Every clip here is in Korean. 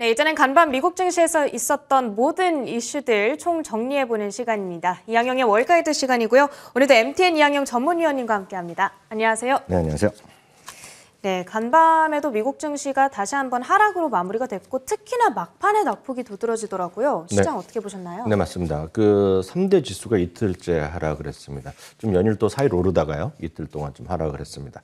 네, 이제는 간밤 미국 증시에서 있었던 모든 이슈들 총 정리해보는 시간입니다. 이항영의 월가이드 시간이고요. 오늘도 MTN 이항영 전문위원님과 함께합니다. 안녕하세요. 네, 안녕하세요. 네, 간밤에도 미국 증시가 다시 한번 하락으로 마무리가 됐고 특히나 막판에 낙폭이 두드러지더라고요. 시장 어떻게 보셨나요? 네, 맞습니다. 그 3대 지수가 이틀째 하락을 했습니다. 좀 연일 또 사이로 오르다가요. 이틀 동안 좀 하락을 했습니다.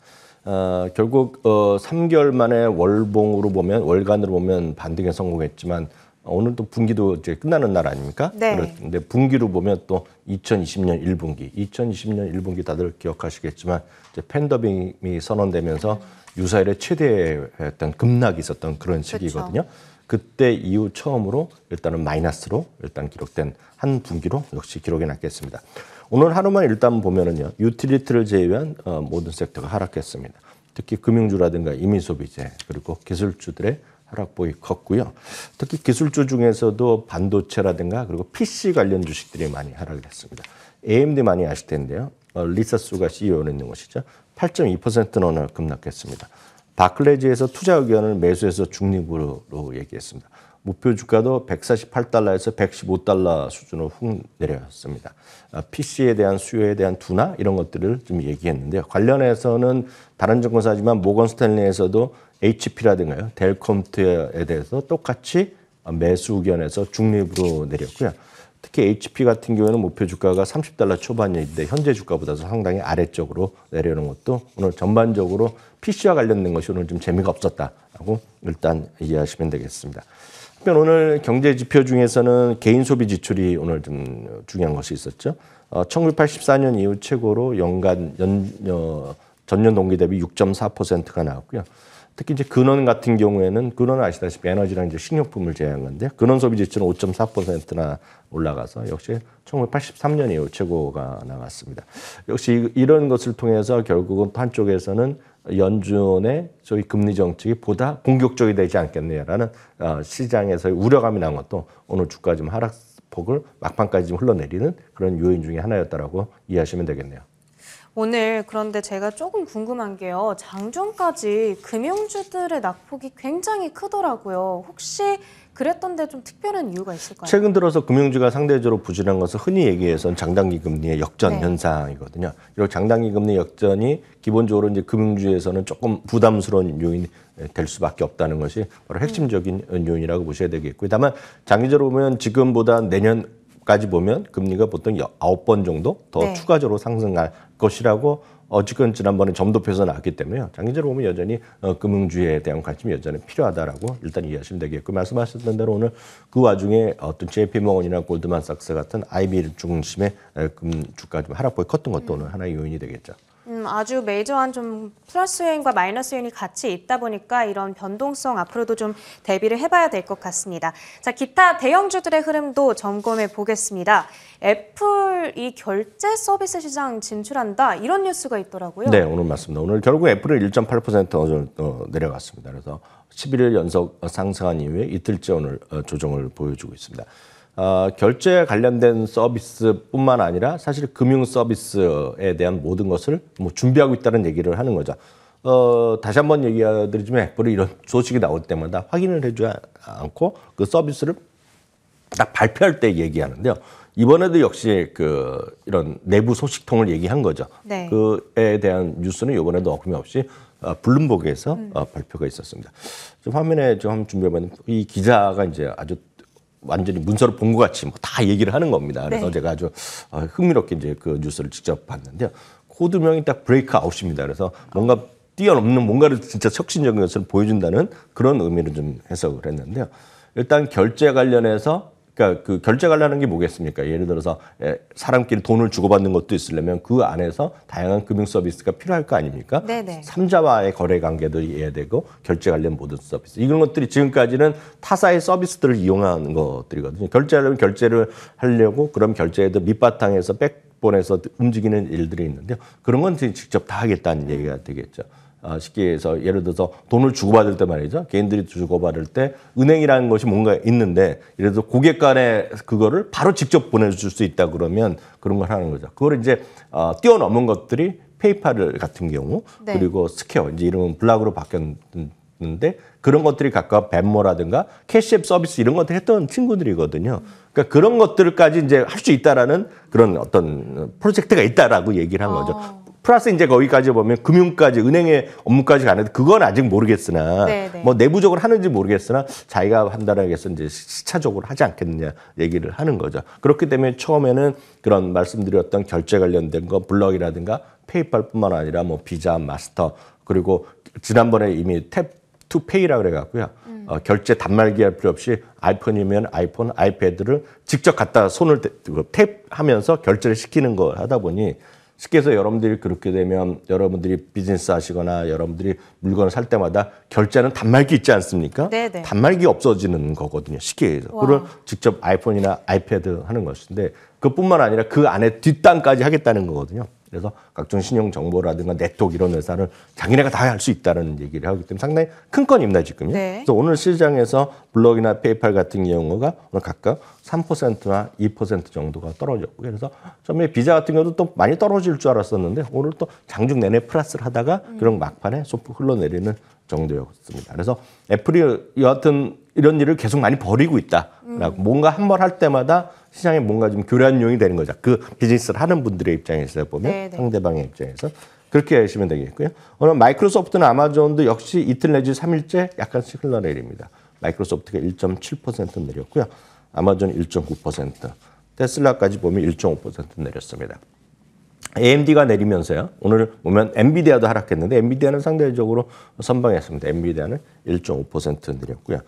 결국 3개월 만에 월봉으로 보면 월간으로 보면 반등에 성공했지만 오늘 또 분기도 이제 끝나는 날 아닙니까? 네. 그런데 분기로 보면 또 2020년 1분기 다들 기억하시겠지만 이제 팬데믹이 선언되면서 유사일의 최대했던 급락이 있었던 그런 시기거든요. 그때 이후 처음으로 일단은 마이너스로 일단 기록된 한 분기로 역시 기록이 났겠습니다. 오늘 하루만 일단 보면은요, 유틸리티를 제외한 모든 섹터가 하락했습니다. 특히 금융주라든가 임의소비재 그리고 기술주들의 하락폭이 컸고요. 특히 기술주 중에서도 반도체라든가 그리고 PC 관련 주식들이 많이 하락을 했습니다. AMD 많이 아실 텐데요. 리사 수가 CEO로 있는 것이죠. 8.2%는 오늘 급락했습니다. 바클레지에서 투자 의견을 매수해서 중립으로 얘기했습니다. 목표 주가도 148달러에서 115달러 수준으로 훅 내려왔습니다. PC에 대한 수요에 대한 둔화 이런 것들을 좀 얘기했는데요. 관련해서는 다른 증권사지만 모건 스탠리에서도 HP라든가요, 델컴트에 대해서 똑같이 매수 의견에서 중립으로 내렸고요. 특히 HP 같은 경우에는 목표 주가가 30달러 초반인데 현재 주가보다도 상당히 아래쪽으로 내려오는 것도 오늘 전반적으로 PC와 관련된 것이 오늘 좀 재미가 없었다라고 일단 이해하시면 되겠습니다. 한편 오늘 경제 지표 중에서는 개인 소비 지출이 오늘 좀 중요한 것이 있었죠. 1984년 이후 최고로 전년 동기 대비 6.4%가 나왔고요. 특히 이제 근원 같은 경우에는 근원은 아시다시피 에너지랑 이제 식료품을 제외한 건데 근원 소비 지출은 5.4%나 올라가서 역시 1983년 이후 최고가 나왔습니다. 역시 이런 것을 통해서 결국은 한쪽에서는 연준의 저희 금리 정책이 보다 공격적이 되지 않겠느냐라는 시장에서의 우려감이 난 것도 오늘 주가 좀 하락폭을 막판까지 좀 흘러내리는 그런 요인 중에 하나였다라고 이해하시면 되겠네요. 오늘 그런데 제가 조금 궁금한 게요. 장중까지 금융주들의 낙폭이 굉장히 크더라고요. 혹시 그랬던 데 좀 특별한 이유가 있을까요? 최근 들어서 금융주가 상대적으로 부진한 것은 흔히 얘기해서는 장단기 금리의 역전 현상이거든요. 이 장단기 금리 역전이 기본적으로 이제 금융주에서는 조금 부담스러운 요인이 될 수밖에 없다는 것이 바로 핵심적인 요인이라고 보셔야 되겠고요. 다만 장기적으로 보면 지금보다 내년까지 보면 금리가 보통 9번 정도 더 추가적으로 상승할 것이라고 어쨌건 지난번에 점도표에서 나왔기 때문에 장기적으로 보면 여전히 금융주에 대한 관심이 여전히 필요하다라고 일단 이해하시면 되겠고 말씀하셨던 대로 오늘 그 와중에 어떤 JP모건이나 골드만삭스 같은 IB 중심의 주가 좀 하락폭이 컸던 것도 오늘 하나의 요인이 되겠죠. 아주 메이저한 좀 플러스 요인과 마이너스 요인이 같이 있다 보니까 이런 변동성 앞으로도 좀 대비를 해봐야 될 것 같습니다. 자, 기타 대형주들의 흐름도 점검해 보겠습니다. 애플이 결제 서비스 시장 진출한다 이런 뉴스가 있더라고요. 네, 오늘 맞습니다. 오늘 결국 애플은 1.8% 내려갔습니다. 그래서 11일 연속 상승한 이후에 이틀째 오늘 조정을 보여주고 있습니다. 결제에 관련된 서비스뿐만 아니라 사실 금융 서비스에 대한 모든 것을 뭐 준비하고 있다는 얘기를 하는 거죠. 다시 한번 얘기드리지만 애플이 이런 소식이 나올 때마다 확인을 해주지 않고 그 서비스를 딱 발표할 때 얘기하는데요. 이번에도 역시 이런 내부 소식통을 얘기한 거죠. 네. 그에 대한 뉴스는 이번에도 어김없이 블룸버그에서 발표가 있었습니다. 좀 화면에 좀 한번 준비해봤는데 이 기자가 이제 아주 완전히 문서를 본 것 같이 다 얘기를 하는 겁니다. 그래서 제가 아주 흥미롭게 이제 그 뉴스를 직접 봤는데요. 코드명이 딱 브레이크 아웃입니다. 그래서 뭔가 뛰어넘는 뭔가를 진짜 혁신적인 것을 보여준다는 그런 의미로 좀 해석을 했는데요. 일단 결제 관련해서 그러니까 그 결제 관련한 게 뭐겠습니까? 예를 들어서 사람끼리 돈을 주고받는 것도 있으려면 그 안에서 다양한 금융 서비스가 필요할 거 아닙니까? 네네. 삼자와의 거래 관계도 이해해야 되고 결제 관련 모든 서비스. 이런 것들이 지금까지는 타사의 서비스들을 이용하는 것들이거든요. 결제하려면 결제를 하려고 그럼 결제에도 밑바탕에서 백본에서 움직이는 일들이 있는데요. 그런 건 직접 다 하겠다는 얘기가 되겠죠. 쉽게 해서 예를 들어서 돈을 주고받을 때 말이죠. 개인들이 주고받을 때 은행이라는 것이 뭔가 있는데 예를 들어서 고객 간에 그거를 바로 직접 보내줄 수 있다 그러면 그런 걸 하는 거죠. 그걸 이제 뛰어넘은 것들이 페이팔 같은 경우 그리고 스퀘어 이제 이름은 블락으로 바뀌었던 있는데 그런 것들이 각각 벤모라든가 캐시앱 서비스 이런 것들 했던 친구들이거든요. 그러니까 그런 것들까지 이제 할 수 있다라는 그런 어떤 프로젝트가 있다라고 얘기를 한 거죠. 플러스 이제 거기까지 보면 금융까지 은행의 업무까지 가는데 그건 아직 모르겠으나 네네. 뭐 내부적으로 하는지 모르겠으나 자기가 한다라고 해서 이제 시차적으로 하지 않겠느냐 얘기를 하는 거죠. 그렇기 때문에 처음에는 그런 말씀드렸던 결제 관련된 거 블럭이라든가 페이팔뿐만 아니라 뭐 비자, 마스터 그리고 지난번에 이미 탭 투 페이라 그래갖고요. 결제 단말기 할 필요 없이 아이폰이면 아이폰, 아이패드를 직접 갖다 손을 탭하면서 결제를 시키는 거 하다 보니 쉽게 해서 여러분들이 그렇게 되면 여러분들이 비즈니스 하시거나 여러분들이 물건을 살 때마다 결제하는 단말기 있지 않습니까? 네네. 단말기 없어지는 거거든요. 쉽게 해서. 그걸 직접 아이폰이나 아이패드 하는 것인데 그뿐만 아니라 그 안에 뒷단까지 하겠다는 거거든요. 그래서 각종 신용 정보라든가 네트워크 이런 회사를 자기네가 다 할 수 있다는 얘기를 하기 때문에 상당히 큰 건입니다, 지금요. 네. 그래서 오늘 시장에서 블럭이나 페이팔 같은 경우가 오늘 각각 3%나 2% 정도가 떨어졌고 그래서 처음에 비자 같은 경우도 또 많이 떨어질 줄 알았었는데 오늘 또 장중 내내 플러스를 하다가 그런 막판에 소폭 흘러내리는 정도였습니다. 그래서 애플이 여하튼 이런 일을 계속 많이 벌이고 있다. 뭔가 한 번 할 때마다 시장에 뭔가 좀 교란용이 되는 거죠. 그 비즈니스를 하는 분들의 입장에서 보면 네네. 상대방의 입장에서 그렇게 하시면 되겠고요. 오늘 마이크로소프트나 아마존도 역시 이틀 내지 3일째 약간씩 흘러내립니다. 마이크로소프트가 1.7% 내렸고요. 아마존 1.9%, 테슬라까지 보면 1.5% 내렸습니다. AMD가 내리면서요. 오늘 보면 엔비디아도 하락했는데 엔비디아는 상대적으로 선방했습니다. 엔비디아는 1.5% 내렸고요.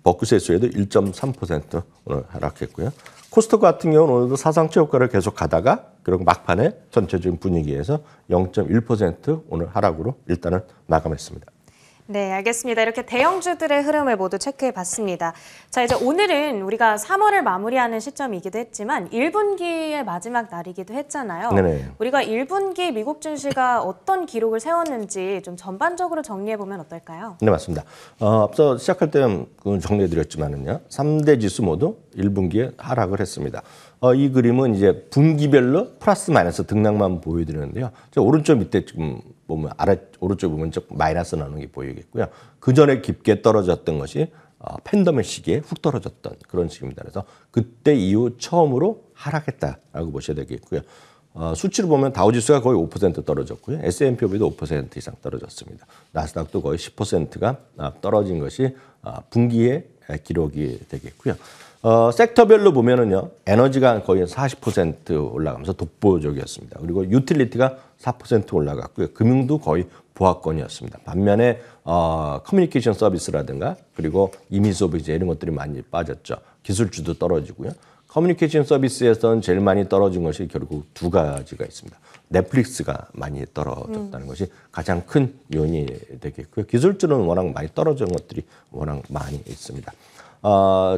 버크세스에도 1.3% 오늘 하락했고요. 코스트 같은 경우는 오늘도 사상 최고가를 계속 가다가 그리고 막판에 전체적인 분위기에서 0.1% 오늘 하락으로 일단은 마감했습니다. 네, 알겠습니다. 이렇게 대형주들의 흐름을 모두 체크해 봤습니다. 자, 이제 오늘은 우리가 3월을 마무리하는 시점이기도 했지만 1분기의 마지막 날이기도 했잖아요. 네네. 우리가 1분기 미국 증시가 어떤 기록을 세웠는지 좀 전반적으로 정리해 보면 어떨까요? 네, 맞습니다. 앞서 시작할 때 정리해드렸지만은요, 3대 지수 모두 1분기에 하락을 했습니다. 이 그림은 이제 분기별로 플러스 마이너스 등락만 보여드리는데요. 오른쪽 밑에 지금 보면 오른쪽 보면 좀 마이너스 나오는 게 보이겠고요. 그 전에 깊게 떨어졌던 것이 팬더믹 시기에 훅 떨어졌던 그런 식입니다. 그래서 그때 이후 처음으로 하락했다라고 보셔야 되겠고요. 수치로 보면 다우지수가 거의 5% 떨어졌고요. S&P 500도 5% 이상 떨어졌습니다. 나스닥도 거의 10%가 떨어진 것이 분기의 기록이 되겠고요. 섹터별로 보면은요, 에너지가 거의 40% 올라가면서 독보적이었습니다. 그리고 유틸리티가 4% 올라갔고요. 금융도 거의 보합권이었습니다. 반면에 커뮤니케이션 서비스라든가 그리고 이미 소비재 이런 것들이 많이 빠졌죠. 기술주도 떨어지고요. 커뮤니케이션 서비스에서는 제일 많이 떨어진 것이 결국 두 가지가 있습니다. 넷플릭스가 많이 떨어졌다는 것이 가장 큰 요인이 되겠고요. 기술주는 워낙 많이 떨어진 것들이 워낙 많이 있습니다.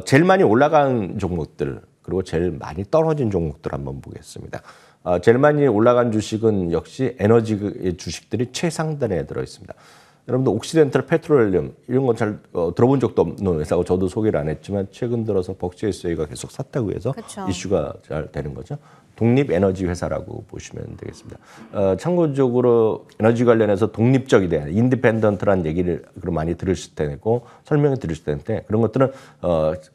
제일 많이 올라간 종목들 그리고 제일 많이 떨어진 종목들 한번 보겠습니다. 제일 많이 올라간 주식은 역시 에너지 주식들이 최상단에 들어 있습니다. 여러분들 옥시덴탈 페트롤리움 이런 건 잘 들어본 적도 없는 회사고 저도 소개를 안 했지만 최근 들어서 버크셔에서가 계속 샀다고 해서 그쵸. 이슈가 잘 되는 거죠. 독립 에너지 회사라고 보시면 되겠습니다. 참고적으로 에너지 관련해서 독립적이다, 인디펜던트라는 얘기를 많이 들으실 테고 설명을 들으실 텐데 그런 것들은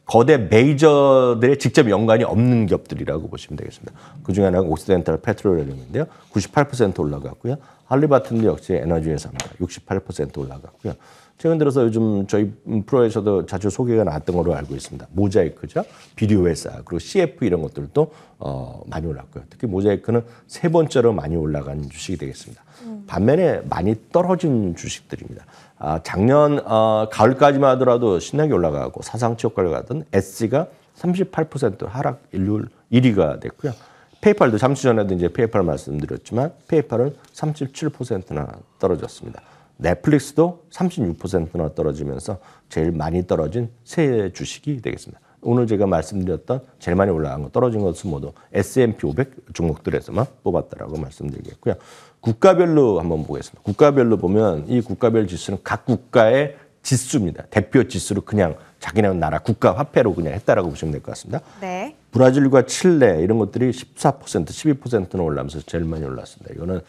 거대 메이저들의 직접 연관이 없는 기업들이라고 보시면 되겠습니다. 그중에 하나가 옥시덴탈 페트롤리움인데요. 98% 올라갔고요. 할리바튼도 역시 에너지 회사입니다. 68% 올라갔고요. 최근 들어서 요즘 저희 프로에서도 자주 소개가 나왔던 걸로 알고 있습니다. 모자이크죠. 비디오 회사 그리고 CF 이런 것들도 많이 올랐고요. 특히 모자이크는 세 번째로 많이 올라간 주식이 되겠습니다. 반면에 많이 떨어진 주식들입니다. 작년 가을까지만 하더라도 신나게 올라가고 사상 최고가를 가던 SC가 38% 하락 1위가 됐고요. 페이팔도 잠시 전에도 이제 페이팔 말씀드렸지만 페이팔은 37%나 떨어졌습니다. 넷플릭스도 36%나 떨어지면서 제일 많이 떨어진 세 주식이 되겠습니다. 오늘 제가 말씀드렸던 제일 많이 올라간 거 떨어진 것은 모두 S&P 500 종목들에서만 뽑았다라고 말씀드리겠고요. 국가별로 한번 보겠습니다. 국가별로 보면 이 국가별 지수는 각 국가의 지수입니다. 대표 지수로 그냥 자기네 나라 국가 화폐로 그냥 했다라고 보시면 될 것 같습니다. 네. 브라질과 칠레 이런 것들이 14%, 12%는 올라면서 제일 많이 올랐습니다. 이거는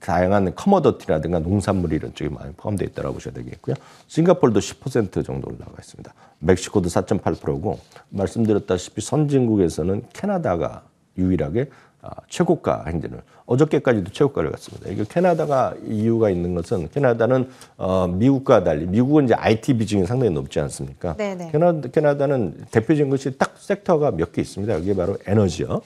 다양한 커머더티라든가 농산물 이런 쪽이 많이 포함되어 있다고 보셔야 되겠고요. 싱가포르도 10% 정도 올라가 있습니다. 멕시코도 4.8%고 말씀드렸다시피 선진국에서는 캐나다가 유일하게 최고가 행진을 어저께까지도 최고가를 갔습니다. 이게 캐나다가 이유가 있는 것은 캐나다는 미국과 달리 미국은 이제 IT 비중이 상당히 높지 않습니까? 네네. 캐나다는 대표적인 것이 딱 섹터가 몇 개 있습니다. 이게 바로 에너지요.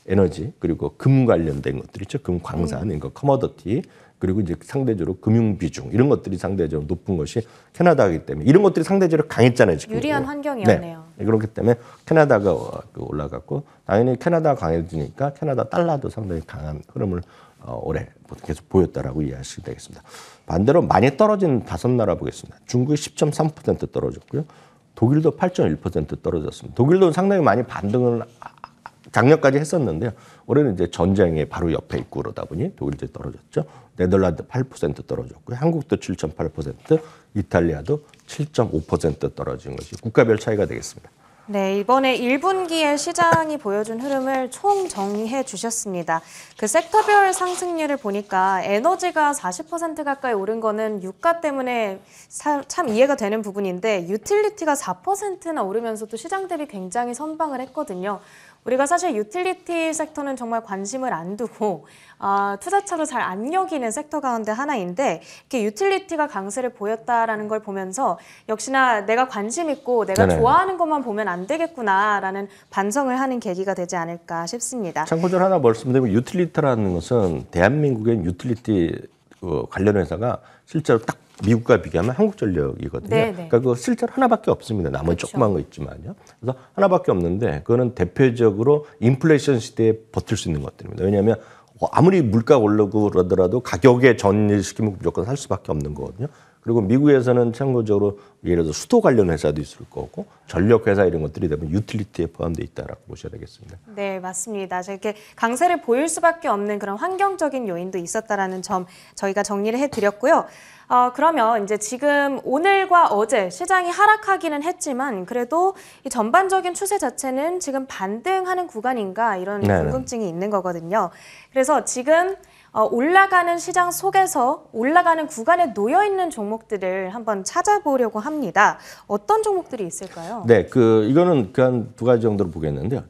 에너지 그리고 금 관련된 것들 있죠. 금 광산, 이거 커머더티 그리고 이제 상대적으로 금융 비중 이런 것들이 상대적으로 높은 것이 캐나다이기 때문에 이런 것들이 상대적으로 강했잖아요. 지금. 유리한 환경이었네요. 네. 그렇기 때문에 캐나다가 올라갔고 당연히 캐나다가 강해지니까 캐나다 달러도 상당히 강한 흐름을 올해 계속 보였다라고 이해하시면 되겠습니다. 반대로 많이 떨어진 5나라 보겠습니다. 중국이 10.3% 떨어졌고요. 독일도 8.1% 떨어졌습니다. 독일도 상당히 많이 반등을 작년까지 했었는데요. 올해는 이제 전쟁의 바로 옆에 있고 그러다 보니 독일도 떨어졌죠. 네덜란드 8% 떨어졌고요. 한국도 7.8%, 이탈리아도 7.5% 떨어진 것이 국가별 차이가 되겠습니다. 네, 이번에 1분기에 시장이 보여준 흐름을 총 정리해 주셨습니다. 그 섹터별 상승률을 보니까 에너지가 40% 가까이 오른 거는 유가 때문에 참 이해가 되는 부분인데 유틸리티가 4%나 오르면서도 시장 대비 굉장히 선방을 했거든요. 우리가 사실 유틸리티 섹터는 정말 관심을 안 두고 투자처로 잘 안 여기는 섹터 가운데 하나인데 이렇게 유틸리티가 강세를 보였다라는 걸 보면서 역시나 내가 관심 있고 내가 네네. 좋아하는 것만 보면 안 되겠구나라는 반성을 하는 계기가 되지 않을까 싶습니다. 참고적으로 하나 말씀드리면 유틸리티라는 것은 대한민국의 유틸리티 관련 회사가 실제로 딱 미국과 비교하면 한국전력이거든요. 네네. 그러니까 그 실제로 하나밖에 없습니다. 남은 그렇죠. 조그만 거 있지만요. 그래서 하나밖에 없는데 그거는 대표적으로 인플레이션 시대에 버틸 수 있는 것들입니다. 왜냐하면 아무리 물가가 오르고 그러더라도 가격에 전일시키면 무조건 살 수밖에 없는 거거든요. 그리고 미국에서는 참고적으로 예를 들어 수도 관련 회사도 있을 거고 전력 회사 이런 것들이 되면 유틸리티에 포함되어 있다라고 보셔야 되겠습니다. 네, 맞습니다. 이렇게 강세를 보일 수밖에 없는 그런 환경적인 요인도 있었다라는 점 저희가 정리를 해드렸고요. 그러면 이제 지금 오늘과 어제 시장이 하락하기는 했지만 그래도 이 전반적인 추세 자체는 지금 반등하는 구간인가 이런 네네. 궁금증이 있는 거거든요. 그래서 지금 올라가는 시장 속에서 올라가는 구간에 놓여 있는 종목들을 한번 찾아보려고 합니다. 어떤 종목들이 있을까요? 네, 이거는 그 한 두 가지 정도로 보겠는데요.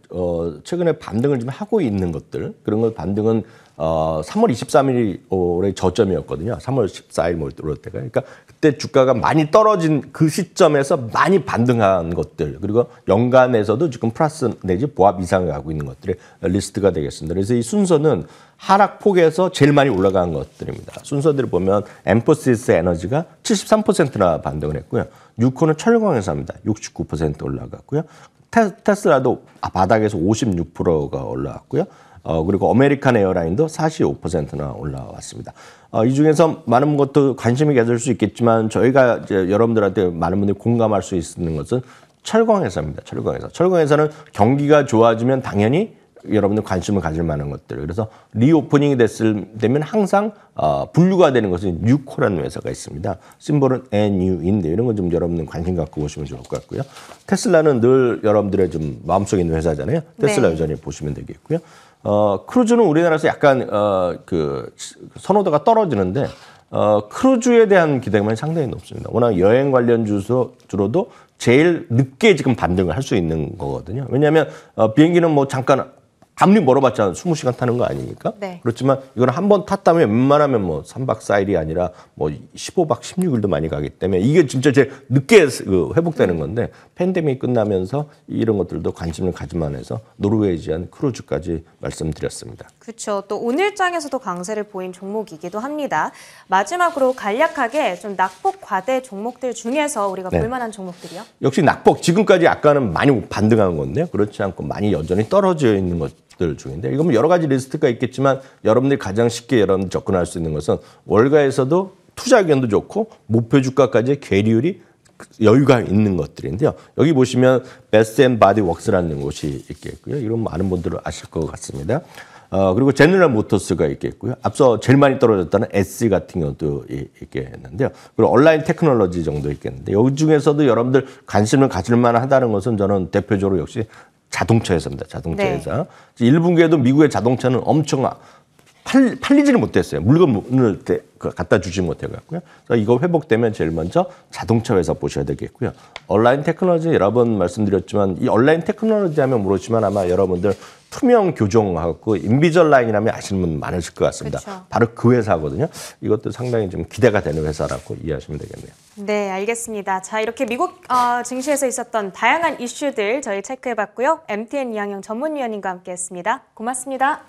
최근에 반등을 좀 하고 있는 것들 그런 걸 반등은 3월 23일이 올해 저점이었거든요. 3월 14일 뭐 이럴 때가. 그러니까 그때 주가가 많이 떨어진 그 시점에서 많이 반등한 것들 그리고 연간에서도 지금 플러스 내지 보합 이상을 가고 있는 것들의 리스트가 되겠습니다. 그래서 이 순서는 하락폭에서 제일 많이 올라간 것들입니다. 순서들을 보면 엠포시스 에너지가 73%나 반등을 했고요. 유코는 철강회사입니다. 69% 올라갔고요. 테슬라도 바닥에서 56%가 올라왔고요. 그리고 아메리칸 에어라인도 45%나 올라왔습니다. 이 중에서 많은 것도 관심이 가질 수 있겠지만 저희가 이제 여러분들한테 많은 분들이 공감할 수 있는 것은 철강회사입니다. 철강회사. 철강회사는 경기가 좋아지면 당연히 여러분들 관심을 가질 만한 것들. 그래서 리오프닝이 되면 항상 분류가 되는 것은 뉴코라는 회사가 있습니다. 심볼은 NU인데 이런 건 좀 여러분들 관심 갖고 보시면 좋을 것 같고요. 테슬라는 늘 여러분들의 좀 마음속에 있는 회사잖아요. 테슬라 네. 여전히 보시면 되겠고요. 크루즈는 우리나라에서 약간 선호도가 떨어지는데 크루즈에 대한 기대감이 상당히 높습니다. 워낙 여행 관련 주로도 제일 늦게 지금 반등을 할 수 있는 거거든요. 왜냐하면 비행기는 뭐 잠깐 아무리 멀어봤자 20시간 타는 거 아니니까. 네. 그렇지만 이건 한 번 탔다면 웬만하면 뭐 3박 4일이 아니라 뭐 15박 16일도 많이 가기 때문에 이게 진짜 제일 늦게 회복되는 건데 팬데믹이 끝나면서 이런 것들도 관심을 가지만 해서 노르웨이지안 크루즈까지 말씀드렸습니다. 그렇죠. 또 오늘장에서도 강세를 보인 종목이기도 합니다. 마지막으로 간략하게 좀 낙폭 과대 종목들 중에서 우리가 네. 볼만한 종목들이요? 역시 낙폭 지금까지 아까는 많이 반등한 건데요. 그렇지 않고 많이 여전히 떨어져 있는 것들 중인데 이건 뭐 여러 가지 리스트가 있겠지만 여러분들이 가장 쉽게 여러분 접근할 수 있는 것은 월가에서도 투자 의견도 좋고 목표 주가까지 계리율이 여유가 있는 것들인데요. 여기 보시면 베스트 앤 바디 웍스라는 곳이 있겠고요. 이런 많은 분들은 아실 것 같습니다. 그리고 제너럴 모터스가 있겠고요. 앞서 제일 많이 떨어졌다는 SC 같은 경우도 있겠는데요. 그리고 온라인 테크놀로지 정도 있겠는데 여기 중에서도 여러분들 관심을 가질 만하다는 것은 저는 대표적으로 역시 자동차 회사입니다. 자동차 네. 회사. 1분기에도 미국의 자동차는 엄청 팔리지는 못했어요. 물건을 갖다 주지 못해갖고요. 그래서 이거 회복되면 제일 먼저 자동차 회사 보셔야 되겠고요. 온라인 테크놀로지 여러 번 말씀드렸지만 이 온라인 테크놀로지 하면 모르지만 아마 여러분들 투명 교정하고 인비절라인이라면 아시는 분 많으실 것 같습니다. 그렇죠. 바로 그 회사거든요. 이것도 상당히 좀 기대가 되는 회사라고 이해하시면 되겠네요. 네, 알겠습니다. 자, 이렇게 미국 증시에서 있었던 다양한 이슈들 저희 체크해봤고요. MTN 이항영 전문위원님과 함께했습니다. 고맙습니다.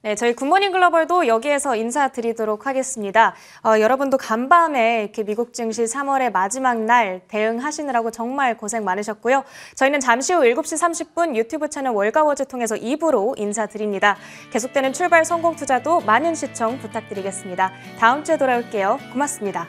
네, 저희 굿모닝 글로벌도 여기에서 인사드리도록 하겠습니다. 여러분도 간밤에 이렇게 미국 증시 3월의 마지막 날 대응하시느라고 정말 고생 많으셨고요. 저희는 잠시 후 7시 30분 유튜브 채널 월가워즈 통해서 2부로 인사드립니다. 계속되는 출발 성공 투자도 많은 시청 부탁드리겠습니다. 다음 주에 돌아올게요. 고맙습니다.